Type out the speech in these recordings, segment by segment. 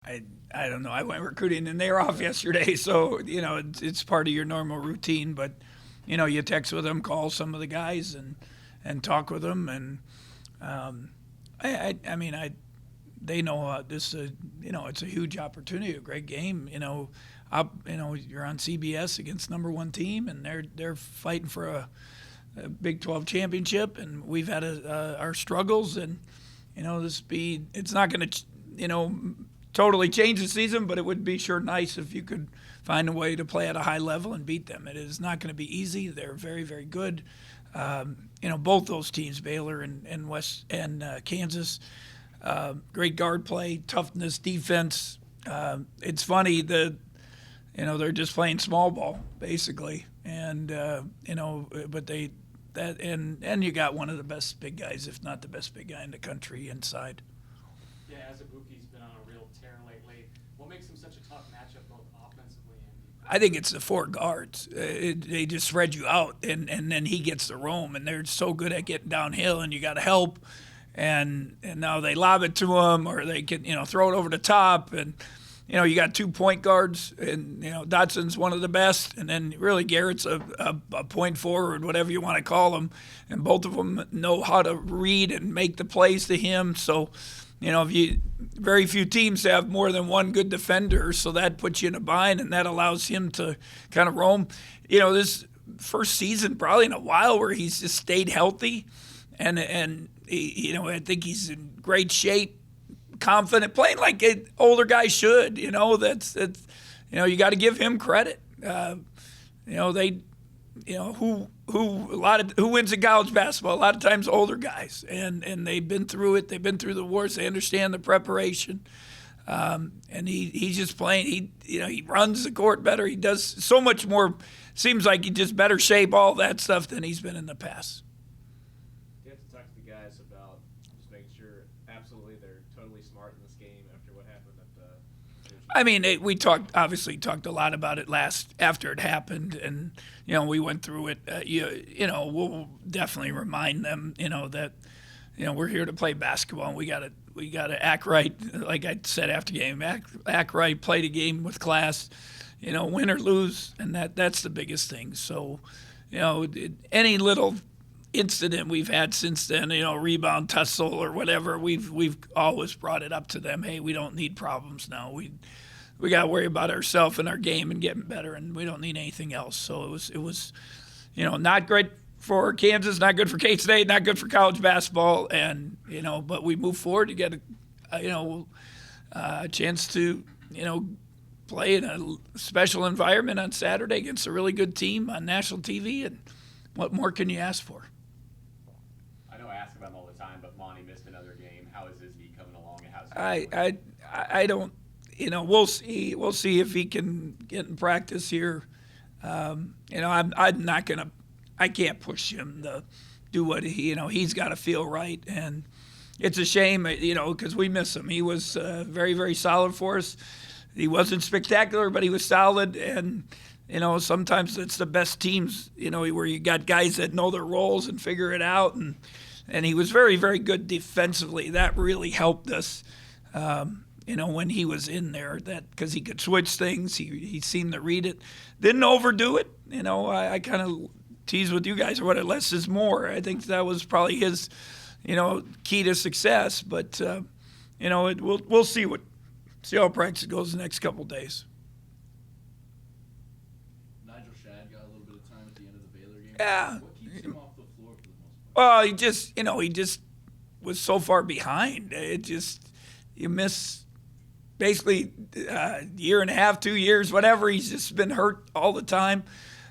I don't know. I went recruiting and they were off yesterday, so it's part of your normal routine. But you text with them, call some of the guys, and talk with them, and I mean they know this it's a huge opportunity, a great game. You're on CBS against number one team, and they're fighting for a Big 12 championship, and we've had our struggles, and it's not going to totally change the season, but it would be sure nice if you could find a way to play at a high level and beat them. It is not going to be easy. They're very, very good. Both those teams, Baylor and West and Kansas, great guard play, toughness, defense. It's funny that they're just playing small ball basically, and but and you got one of the best big guys, if not the best big guy in the country inside. Yeah, as a Buki's been on a real tear lately. What makes him such a tough matchup, both offensively and defensively? I think it's the four guards. They just spread you out, and then he gets the roam, and they're so good at getting downhill, and you got to help. And now they lob it to him, or they can throw it over the top, and you got 2 point guards, and Dotson's one of the best, and then really Garrett's a point forward, whatever you want to call him, and both of them know how to read and make the plays to him. So very few teams have more than one good defender, so that puts you in a bind, and that allows him to kind of roam. This first season probably in a while where he's just stayed healthy, and I think he's in great shape, confident, playing like an older guy should. That's you got to give him credit. Who wins in college basketball? A lot of times older guys, and they've been through it. They've been through the wars. They understand the preparation, and he's just playing. He runs the court better. He does so much more. Seems like he's just better shape, all that stuff, than he's been in the past. You have to talk to the guys about just making sure absolutely they're totally smart in this game after what happened at the. I mean, we obviously talked a lot about it after it happened, and we went through it. We'll definitely remind them, that we're here to play basketball, and we gotta act right. Like I said after game, act right, play the game with class, win or lose, and that's the biggest thing. So, any little incident we've had since then, rebound tussle or whatever, we've always brought it up to them. Hey, we don't need problems now. We got to worry about ourselves and our game and getting better, and we don't need anything else. So it was not great for Kansas, not good for K-State, not good for college basketball, and but we move forward to get a chance to play in a special environment on Saturday against a really good team on national TV, and what more can you ask for? I know I ask about him all the time, but Monty missed another game. How is Isby coming along, and how's he I don't. We'll see. We'll see if he can get in practice here. I'm not gonna. I can't push him to do what he's got to feel right, and it's a shame, because we miss him. He was very, very solid for us. He wasn't spectacular, but he was solid, and sometimes it's the best teams, where you got guys that know their roles and figure it out, and he was very, very good defensively. That really helped us. When he was in there, that because he could switch things, he seemed to read it, didn't overdo it. I kind of tease with you guys what less is more. I think that was probably his, key to success. But we'll see how practice goes the next couple days. Nigel Shadd got a little bit of time at the end of the Baylor game. Yeah. What keeps him off the floor for the most part? Well, he just was so far behind. You miss basically a year and a half, 2 years, whatever. He's just been hurt all the time.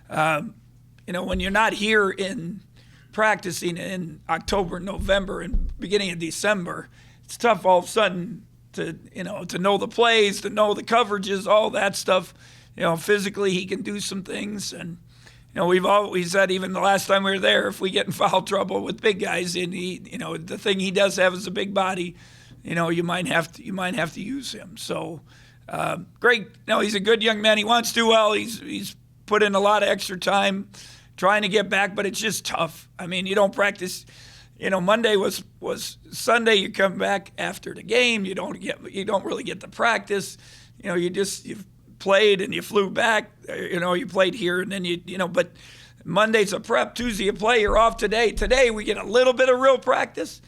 When you're not here in practicing in October, November, and beginning of December, it's tough all of a sudden to know the plays, to know the coverages, all that stuff. Physically he can do some things, and we've always said, even the last time we were there, if we get in foul trouble with big guys, and the thing he does have is a big body. You might have to use him. So great. He's a good young man. He wants to do well. He's put in a lot of extra time trying to get back, but it's just tough. I mean, you don't practice. Monday was Sunday. You come back after the game. You don't really get the practice. You played and you flew back. You played here and then but Monday's a prep. Tuesday you play. You're off today. Today we get a little bit of real practice,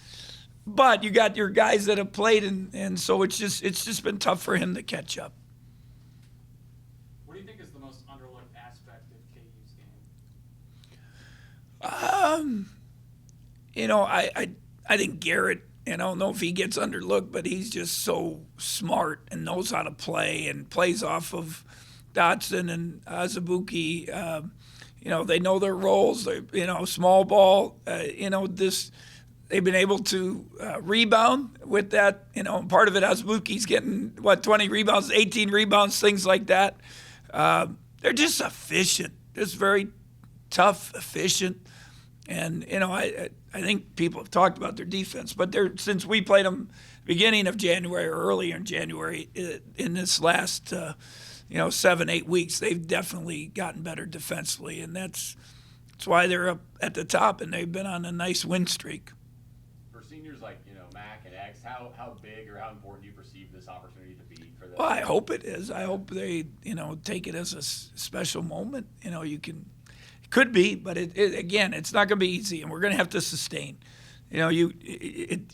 but you got your guys that have played, and so it's just been tough for him to catch up. What do you think is the most underlooked aspect of KU's game? I think Garrett, I don't know if he gets underlooked, but he's just so smart and knows how to play and plays off of Dotson and Azubuike. They know their roles. Small ball. They've been able to rebound with that. Part of it, Azubuike's getting 20 rebounds, 18 rebounds, things like that. They're just efficient, just very tough, efficient. And, I think people have talked about their defense, but since we played them beginning of January or earlier in January, in this last, 7-8 weeks, they've definitely gotten better defensively. And that's why they're up at the top, and they've been on a nice win streak. For seniors like, Mac and X, how big or how important do you perceive this opportunity to be for them? Well, I hope it is. I hope they, take it as a special moment. Could be, but again, it's not going to be easy, and we're going to have to sustain. You get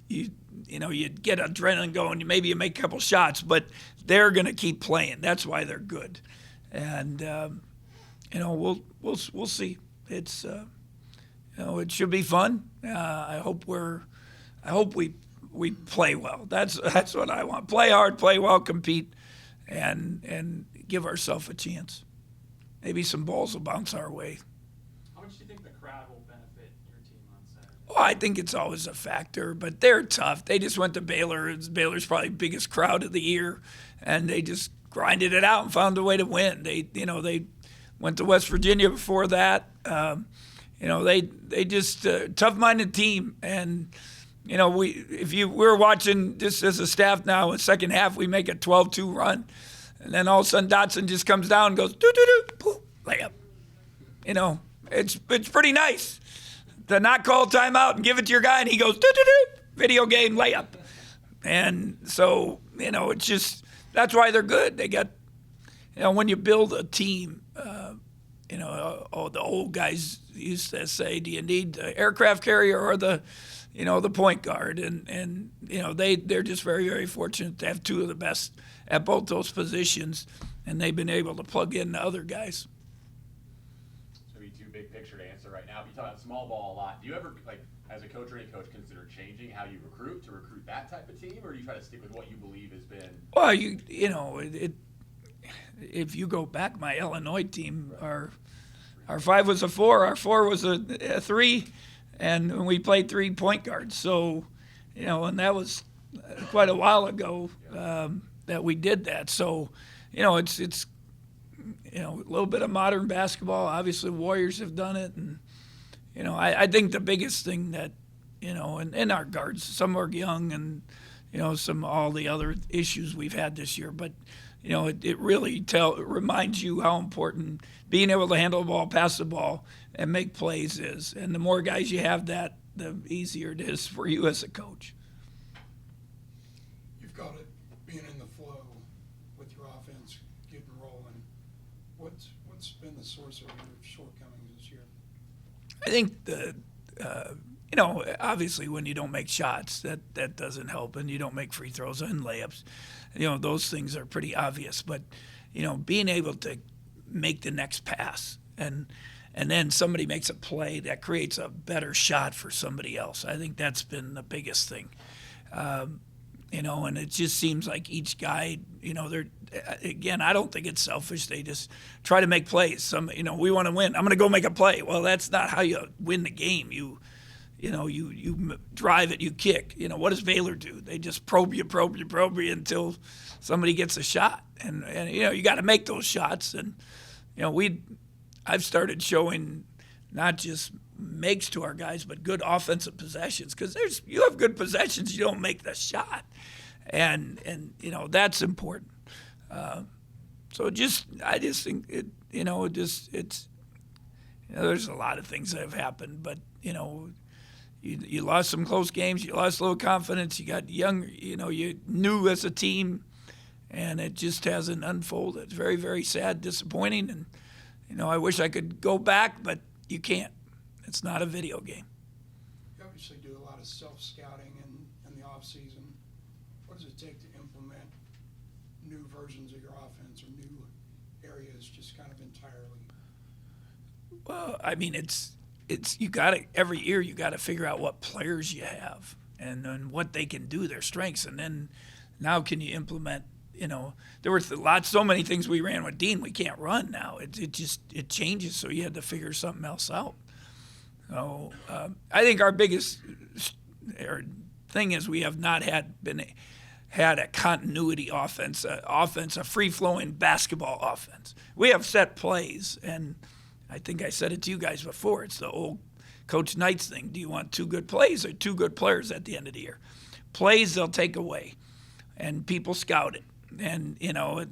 adrenaline going. Maybe you make a couple shots, but they're going to keep playing. That's why they're good, and we'll see. It's it should be fun. I hope we play well. That's what I want. Play hard, play well, compete, and give ourselves a chance. Maybe some balls will bounce our way. How much do you think the crowd will benefit your team on Saturday? Well, I think it's always a factor, but they're tough. They just went to Baylor. Baylor's probably the biggest crowd of the year, and they just grinded it out and found a way to win. They went to West Virginia before that. They just tough-minded team, and we're watching just as a staff now. In the second half, we make a 12-2 run, and then all of a sudden Dotson just comes down and goes doo-doo-doo, poof, layup. It's pretty nice to not call timeout and give it to your guy, and he goes doo-doo-doo, video game layup. And so, it's just that's why they're good. They got, when you build a team, the old guys used to say, do you need the aircraft carrier or the point guard? And they're just very, very fortunate to have two of the best at both those positions, and they've been able to plug in the other guys. Maybe too big picture to answer right now. But you talk about small ball a lot. Do you ever, as a coach or any coach, consider changing how you recruit to recruit that type of team, or do you try to stick with what you believe has been? Well, if you go back, my Illinois team, our 5 was a 4, our 4 was a 3, and we played 3 point guards. So, and that was quite a while ago that we did that. So, it's a little bit of modern basketball. Obviously, Warriors have done it, and I think the biggest thing that and our guards, some are young, and all the other issues we've had this year, but it really reminds you how important being able to handle the ball, pass the ball, and make plays is. And the more guys you have that, the easier it is for you as a coach. You've got it being in the flow with your offense, getting rolling. What's been the source of your shortcomings this year? I think obviously when you don't make shots, that doesn't help, and you don't make free throws and layups. Those things are pretty obvious. But, being able to make the next pass and then somebody makes a play that creates a better shot for somebody else. I think that's been the biggest thing. And it just seems like each guy, they're, again, I don't think it's selfish. They just try to make plays. We want to win. I'm going to go make a play. Well, that's not how you win the game. You drive it, you kick. What does Baylor do? They just probe you until somebody gets a shot. And you got to make those shots. And, I've started showing not just makes to our guys, but good offensive possessions, because you have good possessions, you don't make the shot. And that's important. So I just think it's there's a lot of things that have happened, but You lost some close games. You lost a little confidence. You got young, you knew as a team, and it just hasn't unfolded. It's very, very sad, disappointing, and, I wish I could go back, but you can't. It's not a video game. You obviously do a lot of self-scouting in the off-season. What does it take to implement new versions of your offense or new areas just kind of entirely? Well, I mean, it's you got to every year you got to figure out what players you have and then what they can do, their strengths, and then now can you implement. There were so many things we ran with Dean we can't run now. It changes, so you had to figure something else out. So I think our biggest thing is we have not had a continuity offense, a free-flowing basketball offense. We have set plays, and I think I said it to you guys before. It's the old Coach Knight's thing. Do you want 2 good plays or 2 good players at the end of the year? Plays they'll take away, and people scout it. And,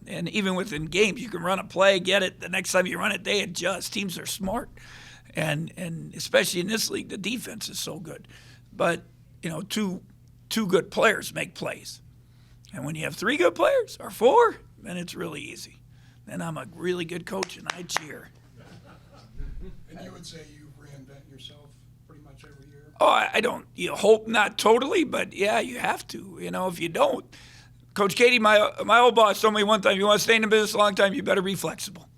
and even within games, you can run a play, get it. The next time you run it, they adjust. Teams are smart. And especially in this league, the defense is so good. But, 2 good players make plays. And when you have 3 good players or 4, then it's really easy. Then I'm a really good coach, and I cheer. And you would say you reinvent yourself pretty much every year? Oh, I don't. You hope not totally, but, yeah, you have to. If you don't. Coach Katie, my old boss told me one time, you want to stay in the business a long time, you better be flexible.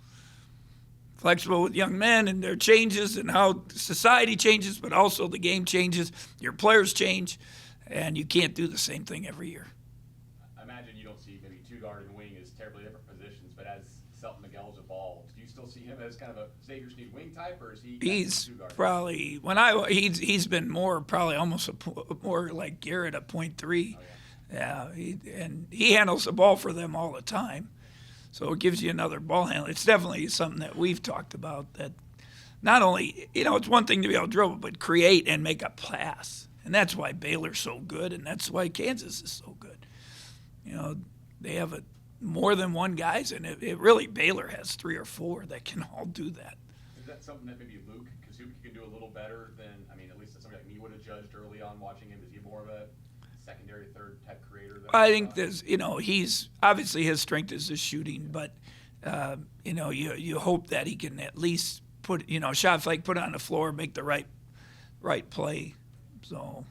Flexible with young men and their changes and how society changes, but also the game changes, your players change, and you can't do the same thing every year. I imagine you don't see maybe 2 guard and wing as terribly different positions, but as Selton Miguel's evolved, do you still see him as kind of a Xavier Sneed wing type, or is he He's 2 guard? probably he's been more probably almost more like Garrett at .3. Oh, yeah. Yeah, he handles the ball for them all the time, so it gives you another ball handler. It's definitely something that we've talked about. That not only it's one thing to be able to dribble, but create and make a pass, and that's why Baylor's so good, and that's why Kansas is so good. They have more than one guys, and it really Baylor has 3 or 4 that can all do that. Is that something that maybe Luke Kazuki can do a little better than? I mean, at least somebody like me would have judged early on watching him. Is he more of a secondary, third type creator? I think there's, he's obviously his strength is the shooting, but you hope that he can at least put, shot fake, put it on the floor, make the right play. So,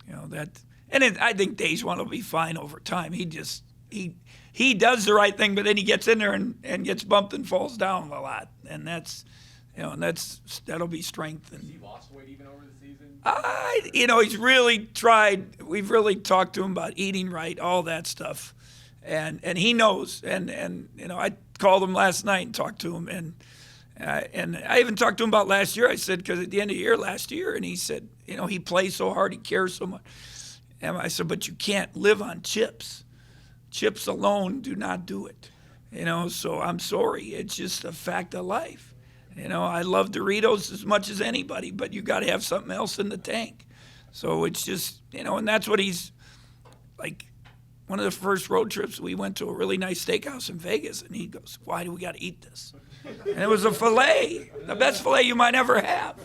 that, and I think Dejuan will be fine over time. He just he does the right thing, but then he gets in there and gets bumped and falls down a lot, and that'll be strength. Has he lost weight even over the season? He's really tried. We've really talked to him about eating right, all that stuff, and he knows. And I called him last night and talked to him, and I even talked to him about last year. I said, because at the end of the year last year, and he said, he plays so hard, he cares so much. And I said, but you can't live on chips. Chips alone do not do it. So I'm sorry. It's just a fact of life. I love Doritos as much as anybody, but you got to have something else in the tank. So it's just, and that's what he's like. One of the first road trips, we went to a really nice steakhouse in Vegas, and he goes, "Why do we got to eat this?" And it was a filet, the best filet you might ever have.